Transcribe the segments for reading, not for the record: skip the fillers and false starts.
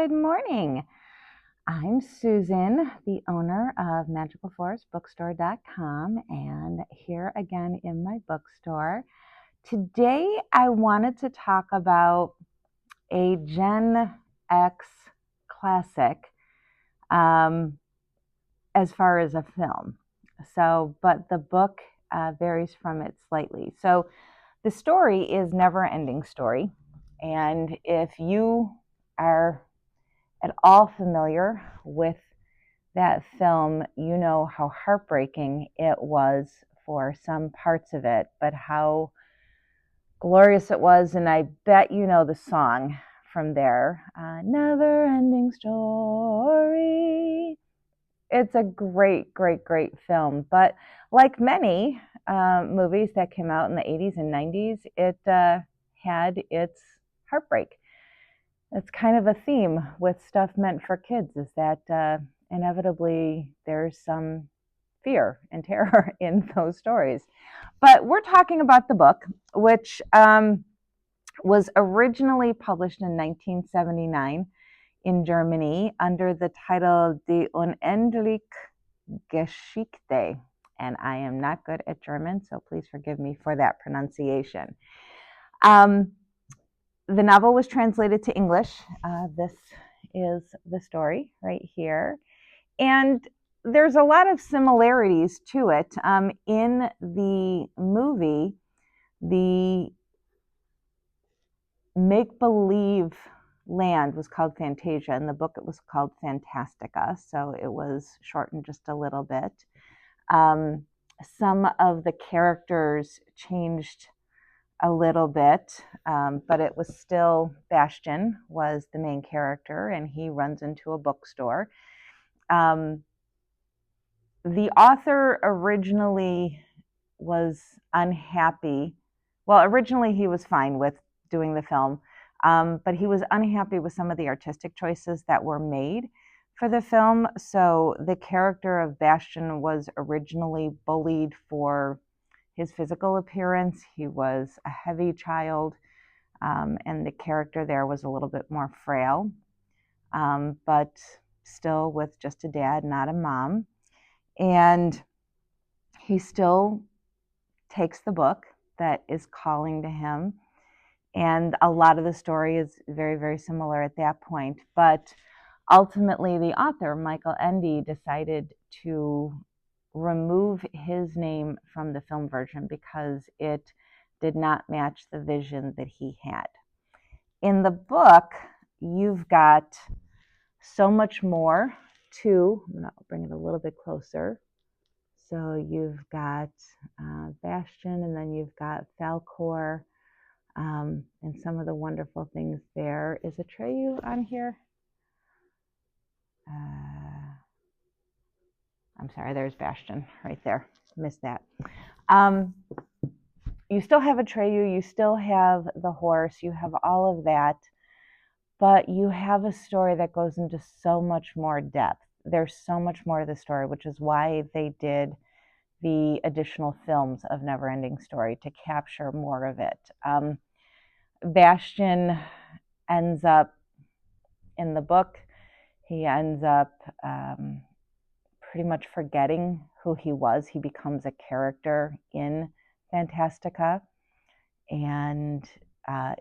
Good morning. I'm Susan, the owner of magicalforestbookstore.com, and here again in my bookstore. Today I wanted to talk about a Gen X classic as far as a film. But the book varies from it slightly. So the story is Neverending Story, and if you are at all familiar with that film, you know how heartbreaking it was for some parts of it, but how glorious it was. And I bet you know the song from there, Never Ending Story. It's a great, great, great film. But like many movies that came out in the 80s and 90s, it had its heartbreak. It's kind of a theme with stuff meant for kids, is that inevitably there's some fear and terror in those stories. But we're talking about the book, which was originally published in 1979 in Germany under the title Die Unendliche Geschichte. And I am not good at German, so please forgive me for that pronunciation. The novel was translated to English. This is the story right here. And there's a lot of similarities to it. In the movie, the make-believe land was called Fantasia. In the book, it was called Fantastica, so it was shortened just a little bit. Some of the characters changed a little bit, but it was still Bastian was the main character, and he runs into a bookstore. The author originally was unhappy. Well, originally he was fine with doing the film, but he was unhappy with some of the artistic choices that were made for the film. So the character of Bastian was originally bullied for his physical appearance. He was a heavy child, and the character there was a little bit more frail, but still with just a dad, not a mom. And he still takes the book that is calling to him. And a lot of the story is very, very similar at that point. But ultimately, the author, Michael Ende, decided to remove his name from the film version because it did not match the vision that he had. In the book, you've got so much more to, I'll bring it a little bit closer. So you've got Bastian, and then you've got Falkor, and some of the wonderful things there. Is Atreyu on here? I'm sorry, there's Bastian right there. Missed that. You still have Atreyu, you still have the horse, you have all of that, but you have a story that goes into so much more depth. There's so much more to the story, which is why they did the additional films of Neverending Story, to capture more of it. Bastian ends up, in the book, he ends up pretty much forgetting who he was. He becomes a character in Fantastica, and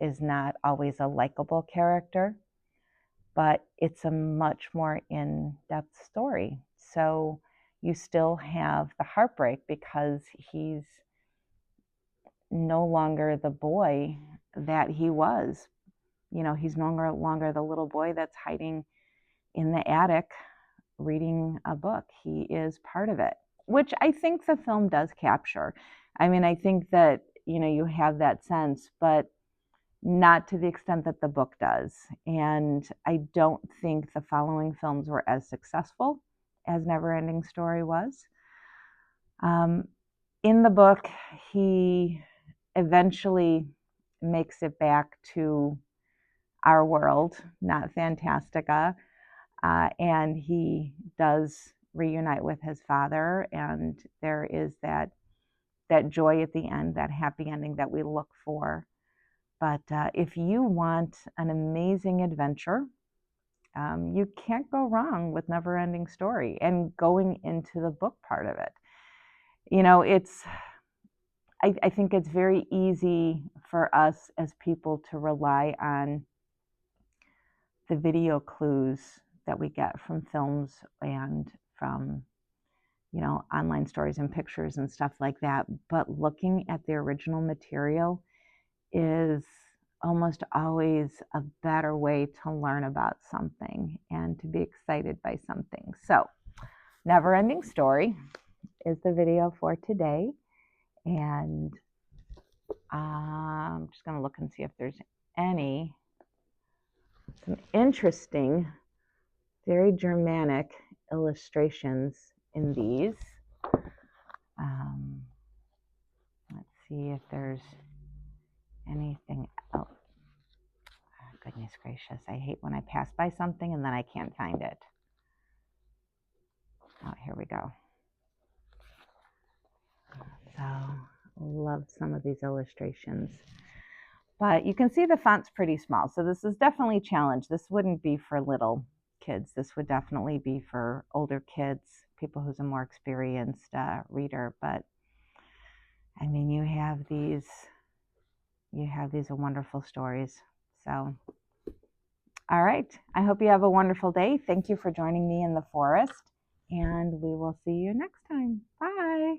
is not always a likable character, but it's a much more in-depth story. So you still have the heartbreak because he's no longer the boy that he was. You know, he's no longer the little boy that's hiding in the attic reading a book. He is part of it, which I think the film does capture. I mean, I think that, you know, you have that sense, but not to the extent that the book does. And I don't think the following films were as successful as Neverending Story was. In the book, he eventually makes it back to our world, not Fantastica, and he does reunite with his father, and there is that joy at the end, that happy ending that we look for. But if you want an amazing adventure You can't go wrong with Neverending Story and going into the book part of it. You know, I think it's very easy for us as people to rely on the video clues that we get from films and from, you know, online stories and pictures and stuff like that. But looking at the original material is almost always a better way to learn about something and to be excited by something. So, Neverending Story is the video for today. And I'm just going to look and see if there's some interesting, very Germanic illustrations in these. Let's see if there's anything else. Oh, goodness gracious, I hate when I pass by something and then I can't find it. Oh, here we go. So, love some of these illustrations. But you can see the font's pretty small, so this is definitely a challenge. This wouldn't be for little kids. This would definitely be for older kids, people who's a more experienced reader. But I mean, you have these wonderful stories. So, all right. I hope you have a wonderful day. Thank you for joining me in the forest, and we will see you next time. Bye.